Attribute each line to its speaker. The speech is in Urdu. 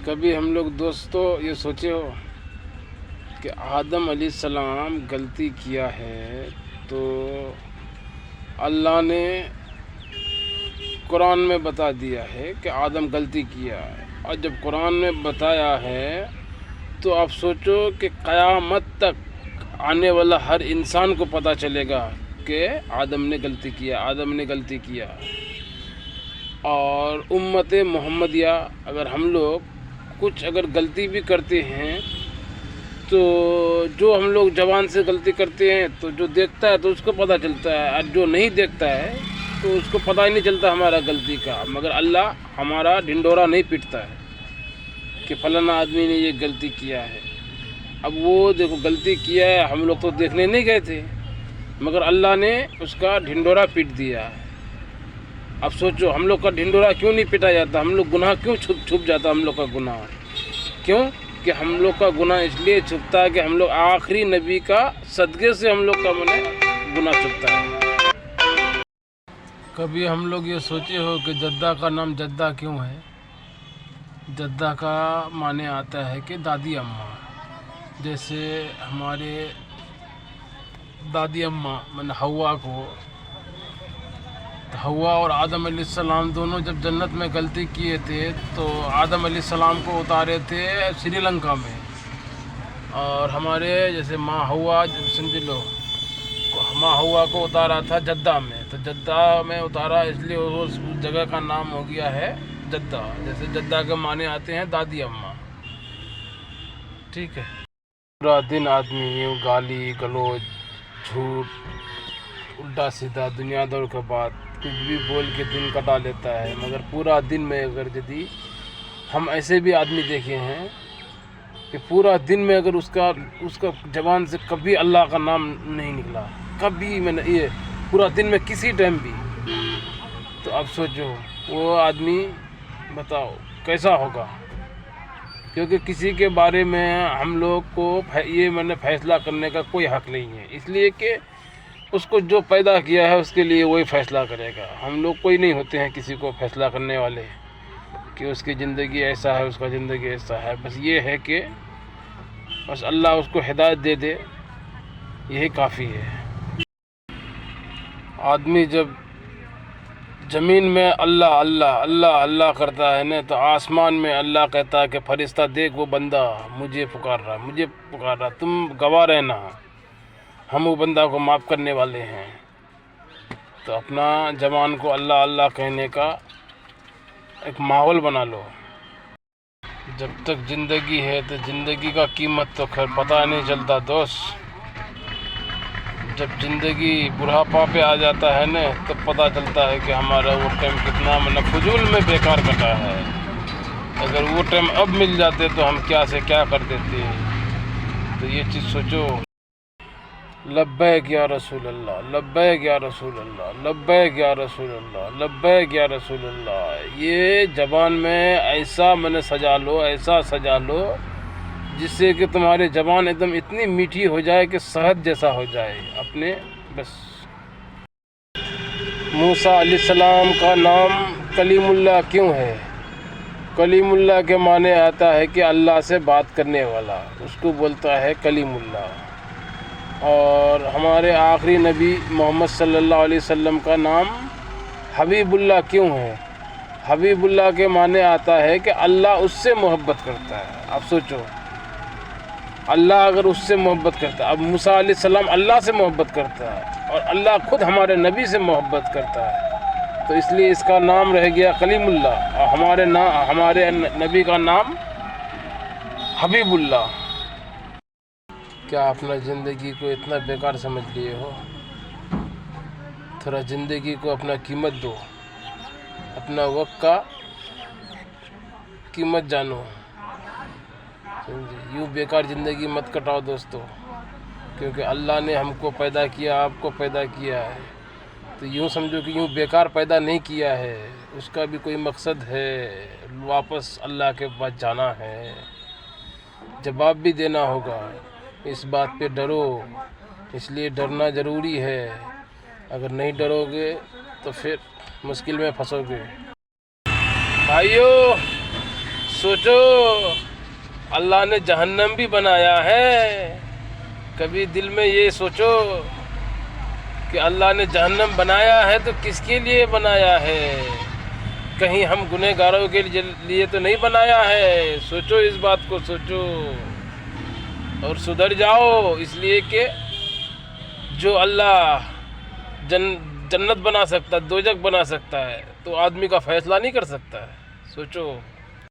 Speaker 1: کبھی ہم لوگ دوستوں یہ سوچے ہو کہ آدم علیہ السلام غلطی کیا ہے تو اللہ نے قرآن میں بتا دیا ہے کہ آدم غلطی کیا ہے، اور جب قرآن میں بتایا ہے تو آپ سوچو کہ قیامت تک آنے والا ہر انسان کو پتہ چلے گا کہ آدم نے غلطی کیا. اور امت محمدیہ اگر ہم لوگ کچھ اگر غلطی بھی کرتے ہیں تو جو ہم لوگ زبان سے غلطی کرتے ہیں تو جو دیکھتا ہے تو اس کو پتہ چلتا ہے، اور جو نہیں دیکھتا ہے تو اس کو پتہ ہی نہیں چلتا ہمارا غلطی کا. مگر اللہ ہمارا ڈھنڈورا نہیں پیٹتا ہے کہ فلانا آدمی نے یہ غلطی کیا ہے. اب وہ دیکھو غلطی کیا ہے، ہم لوگ تو دیکھنے نہیں گئے تھے مگر اللہ نے اس کا ڈھنڈورا پیٹ دیا ہے. اب سوچو ہم لوگ کا ڈھنڈورا کیوں نہیں پیٹا جاتا، ہم لوگ گناہ کیوں چھپ جاتا ہم لوگ کا گناہ؟ کیوں کہ ہم لوگ کا گناہ اس لیے چھپتا ہے کہ ہم لوگ آخری نبی کا صدقے سے ہم لوگ کا گناہ چھپتا ہے. کبھی ہم لوگ یہ سوچے ہو کہ جدہ کا نام جدہ کیوں ہے؟ جدہ کا معنی آتا ہے کہ دادی اماں. جیسے ہمارے دادی اماں حوا اور آدم علیہ السلام دونوں جب جنت میں غلطی کیے تھے تو آدم علیہ السلام کو اتارے تھے سری لنکا میں، اور ہمارے جیسے ماں حوا سمجھ لو ماں حوا کو اتارا تھا جدہ میں. تو جدہ میں اتارا اس لیے اس جگہ کا نام ہو گیا ہے جدہ. جیسے جدہ کے معنی آتے ہیں دادی اماں. ٹھیک ہے. پورا دن آدمی یوں گالی گلوچ جھوٹ الٹا سیدھا دنیا دار کے بات کچھ بھی بول کے دن کٹا لیتا ہے. مگر پورا دن میں اگر یدی ہم ایسے بھی آدمی دیکھے ہیں کہ پورا دن میں اگر اس کا زبان سے کبھی اللہ کا نام نہیں نکلا، کبھی میں نے یہ پورا دن میں کسی ٹائم بھی، تو اب سوچو وہ آدمی بتاؤ کیسا ہوگا. کیونکہ کسی کے بارے میں ہم لوگ کو یہ فیصلہ کرنے کا کوئی حق نہیں ہے، اس لیے کہ اس کو جو پیدا کیا ہے اس کے لیے وہی فیصلہ کرے گا. ہم لوگ کوئی نہیں ہوتے ہیں کسی کو فیصلہ کرنے والے کہ اس کی زندگی ایسا ہے اس کا زندگی ایسا ہے. بس یہ ہے کہ بس اللہ اس کو ہدایت دے دے، یہی کافی ہے. آدمی جب زمین میں اللہ اللہ اللہ اللہ کرتا ہے نا تو آسمان میں اللہ کہتا ہے کہ فرشتہ دیکھ وہ بندہ مجھے پکار رہا، تم گواہ رہنا، ہم وہ بندہ کو معاف کرنے والے ہیں. تو اپنا زبان کو اللہ اللہ کہنے کا ایک ماحول بنا لو. جب تک زندگی ہے تو زندگی کا قیمت تو خیر پتہ نہیں چلتا دوست. جب زندگی بڑھاپا پہ آ جاتا ہے نا تب پتہ چلتا ہے کہ ہمارا وہ ٹائم کتنا فضول میں بیکار کٹا ہے. اگر وہ ٹائم اب مل جاتے تو ہم کیا سے کیا کر دیتے. تو یہ چیز سوچو. لبیک یا رسول اللہ، لبیک یا رسول اللہ، لبیک یا رسول اللہ، لبیک یا رسول اللہ. یہ زبان میں ایسا سجا لو جس سے کہ تمہاری زبان ایک دم اتنی میٹھی ہو جائے کہ شہد جیسا ہو جائے. اپنے بس موسیٰ علیہ السلام کا نام کلیم اللہ کیوں ہے؟ کلیم اللہ کے معنی آتا ہے کہ اللہ سے بات کرنے والا، اس کو بولتا ہے کلیم اللہ. اور ہمارے آخری نبی محمد صلی اللہ علیہ وسلم کا نام حبیب اللہ کیوں ہے؟ حبیب اللہ کے معنی آتا ہے کہ اللہ اس سے محبت کرتا ہے. اب سوچو اللہ اگر اس سے محبت کرتا ہے، اب موسیٰ علیہ السلام اللہ سے محبت کرتا ہے اور اللہ خود ہمارے نبی سے محبت کرتا ہے، تو اس لیے اس کا نام رہ گیا کلیم اللہ، اور ہمارے نبی کا نام حبیب اللہ. کیا اپنا زندگی کو اتنا بیکار سمجھ لیے ہو؟ تھوڑا زندگی کو اپنا قیمت دو، اپنا وقت کا قیمت جانو. یوں بیکار زندگی مت کٹاؤ دوستو، کیونکہ اللہ نے ہم کو پیدا کیا، آپ کو پیدا کیا ہے، تو یوں سمجھو کہ یوں بیکار پیدا نہیں کیا ہے. اس کا بھی کوئی مقصد ہے، واپس اللہ کے پاس جانا ہے، جواب بھی دینا ہوگا. اس بات پہ ڈرو، اس لیے ڈرنا ضروری ہے. اگر نہیں ڈرو گے تو پھر مشکل میں پھنسو گے. بھائیو سوچو اللہ نے جہنم بھی بنایا ہے. کبھی دل میں یہ سوچو کہ اللہ نے جہنم بنایا ہے تو کس کے لیے بنایا ہے؟ کہیں ہم گنہگاروں کے لیے تو نہیں بنایا ہے. سوچو اس بات کو، سوچو اور سدھر جاؤ. اس لیے کہ جو اللہ جنت بنا سکتا ہے، دوزخ بنا سکتا ہے، تو آدمی کا فیصلہ نہیں کر سکتا ہے. سوچو.